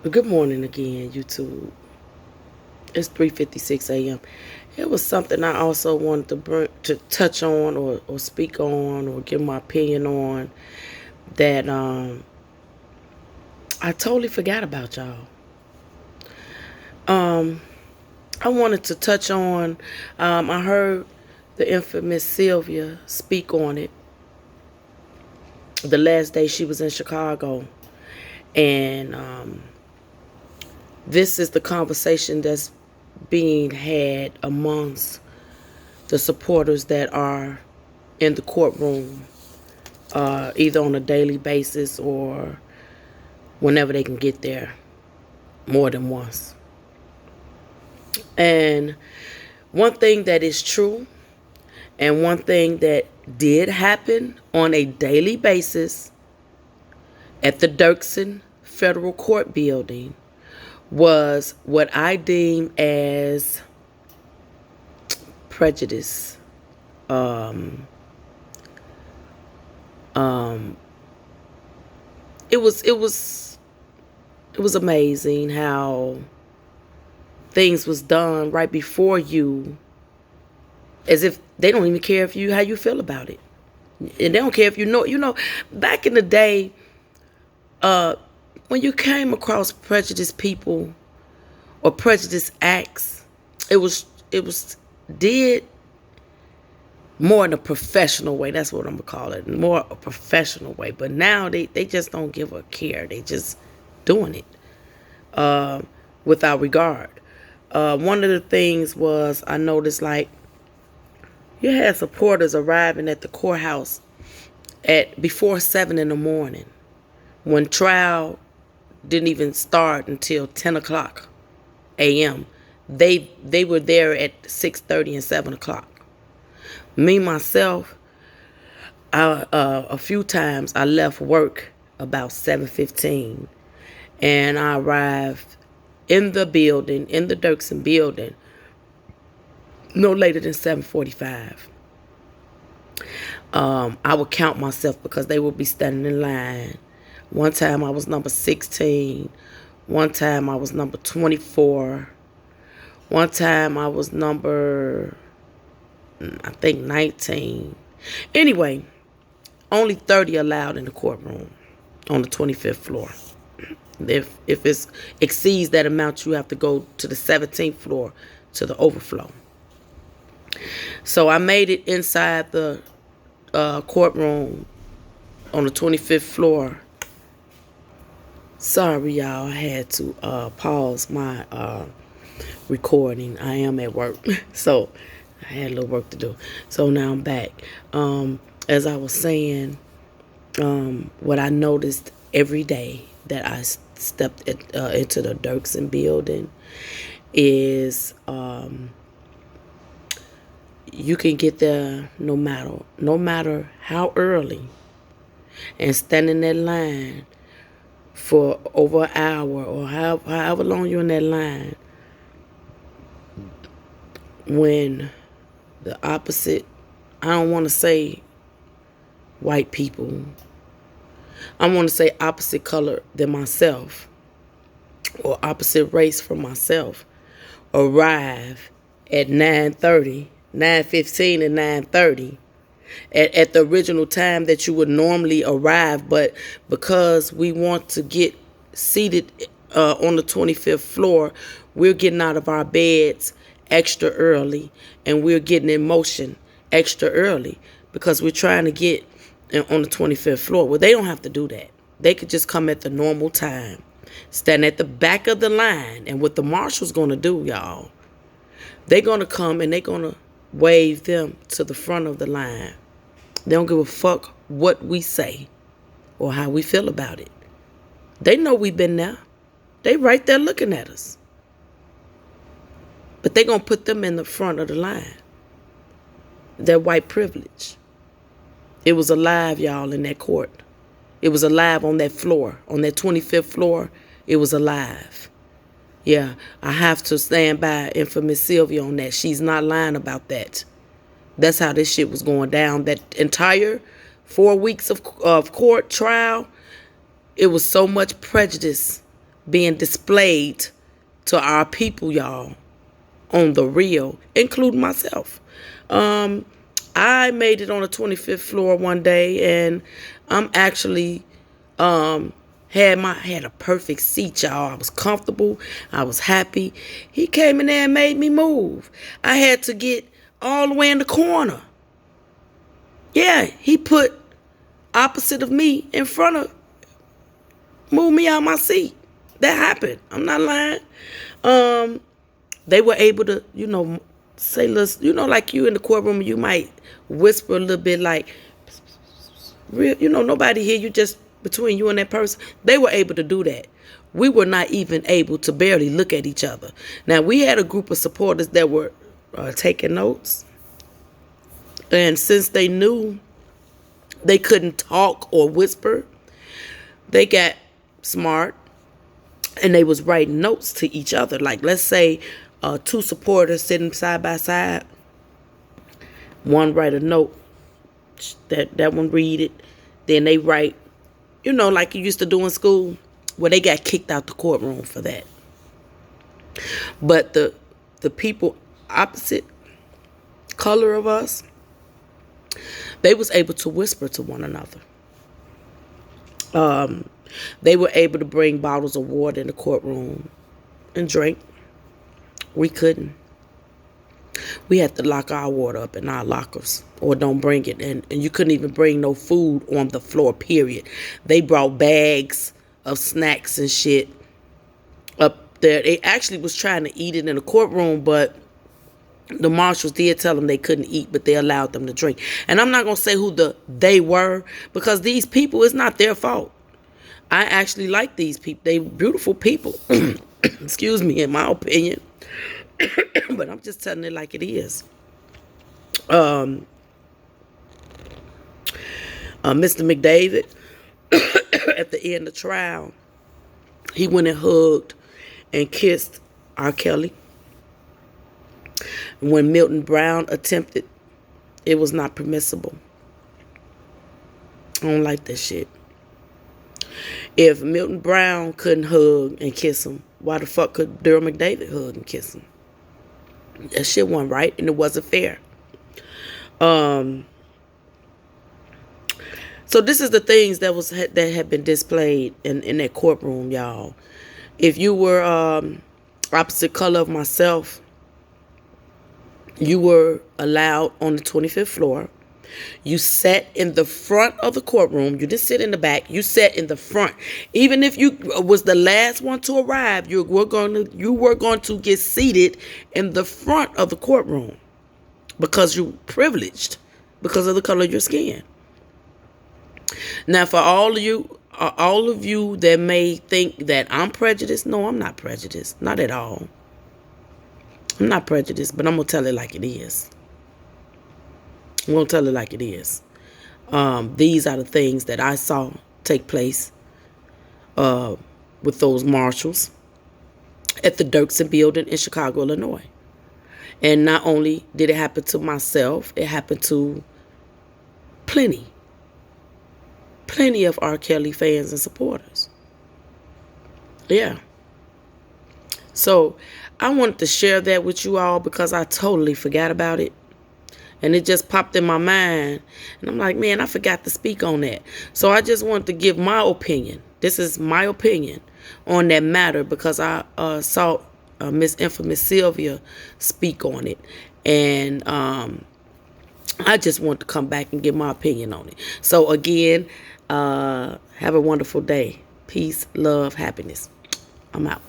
Good morning again, YouTube. It's 3:56 a.m. It was something I also wanted to touch on or speak on or give my opinion on that I totally forgot about y'all. Um, I wanted to touch on. I heard the infamous Sylvia speak on it the last day she was in Chicago, and this is the conversation that's being had amongst the supporters that are in the courtroom, either on a daily basis or whenever they can get there, more than once. And one thing that is true, and one thing that did happen on a daily basis at the Dirksen Federal Court building, was what I deem as prejudice. Um, um, it was amazing how things was done right before you, as if they don't even care if you how you feel about it, and they don't care if you know. Back in the day, uh, when you came across prejudiced people or prejudiced acts, it was did more in a professional way. That's what I'm gonna call it, more a professional way. But now they just don't give a care. They just doing it uh, without regard. One of the things was I noticed, like, you had supporters arriving at the courthouse at before 7 in the morning when trial didn't even start until 10 o'clock a.m. They were there at 6:30 and 7 o'clock. Me myself, a few times I left work about 7:15, and I arrived in the building, in the Dirksen building, no later than 7:45. I would count myself because they would be standing in line. One time I was number 16. One time I was number 24. One time I was number, I think, 19. Anyway, only 30 allowed in the courtroom on the 25th floor. If it exceeds that amount, you have to go to the 17th floor to the overflow. So I made it inside the courtroom on the 25th floor. Sorry, y'all. I had to pause my recording. I am at work, so I had a little work to do. So now I'm back. As I was saying, what I noticed every day that I stepped into the Dirksen building is you can get there no matter how early, and stand in that line for over an hour or however long you're in that line, when the opposite, I don't want to say white people, I want to say opposite color than myself or opposite race from myself, arrive at 9:30, 9:15 and 9:30 at the original time that you would normally arrive. But because we want to get seated on the 25th floor, we're getting out of our beds extra early, and we're getting in motion extra early because we're trying to get on the 25th floor. Well, they don't have to do that. They could just come at the normal time, stand at the back of the line. And what the marshal's going to do, y'all, they're going to come and they're going to wave them to the front of the line. They don't give a fuck what we say or how we feel about it. They know we've been there. They right there looking at us. But they going to put them in the front of the line. Their white privilege. It was alive, y'all, in that court. It was alive on that floor, on that 25th floor. It was alive. Yeah, I have to stand by infamous Sylvia on that. She's not lying about that. That's how this shit was going down. That entire 4 weeks of court trial, it was so much prejudice being displayed to our people, y'all, on the real, including myself. I made it on the 25th floor one day, and I'm actually had a perfect seat, y'all. I was comfortable. I was happy. He came in there and made me move. I had to get all the way in the corner. Yeah, he put opposite of me in front of, moved me out my seat. That happened. I'm not lying. They were able to, say, listen, like you in the courtroom, you might whisper a little bit like, nobody hear you, just between you and that person. They were able to do that. We were not even able to barely look at each other. Now, we had a group of supporters that were taking notes. And since they knew they couldn't talk or whisper, they got smart and they was writing notes to each other. Like, let's say two supporters sitting side by side. One write a note. That one read it. Then they write, like you used to do in school. Well, they got kicked out the courtroom for that. But the people opposite color of us, they was able to whisper to one another. They were able to bring bottles of water in the courtroom and drink. We couldn't. We had to lock our water up in our lockers or don't bring it. And you couldn't even bring no food on the floor, period. They brought bags of snacks and shit up there. They actually was trying to eat it in the courtroom, but the marshals did tell them they couldn't eat, but they allowed them to drink. And I'm not going to say who they were, because these people, it's not their fault. I actually like these people. They beautiful people. Excuse me, in my opinion. But I'm just telling it like it is. Mr. McDavid, at the end of the trial, he went and hugged and kissed R. Kelly. When Milton Brown attempted, it was not permissible. I don't like that shit. If Milton Brown couldn't hug and kiss him, why the fuck could Daryl McDavid hug and kiss him? That shit wasn't right, and it wasn't fair. So this is the things that had been displayed in that courtroom, y'all. If you were opposite color of myself, you were allowed on the 25th floor. You sat in the front of the courtroom. You didn't sit in the back. You sat in the front. Even if you was the last one to arrive, you were going to get seated in the front of the courtroom because you're privileged because of the color of your skin. Now, for all of you that may think that I'm prejudiced, no, I'm not prejudiced. Not at all. I'm not prejudiced, but I'm going to tell it like it is. I'm going to tell it like it is. These are the things that I saw take place with those marshals at the Dirksen building in Chicago, Illinois. And not only did it happen to myself, it happened to plenty of R. Kelly fans and supporters. Yeah. So I wanted to share that with you all because I totally forgot about it. And it just popped in my mind. And I'm like, man, I forgot to speak on that. So I just wanted to give my opinion. This is my opinion on that matter because I saw Miss Infamous Sylvia speak on it. And I just want to come back and give my opinion on it. So again, have a wonderful day. Peace, love, happiness. I'm out.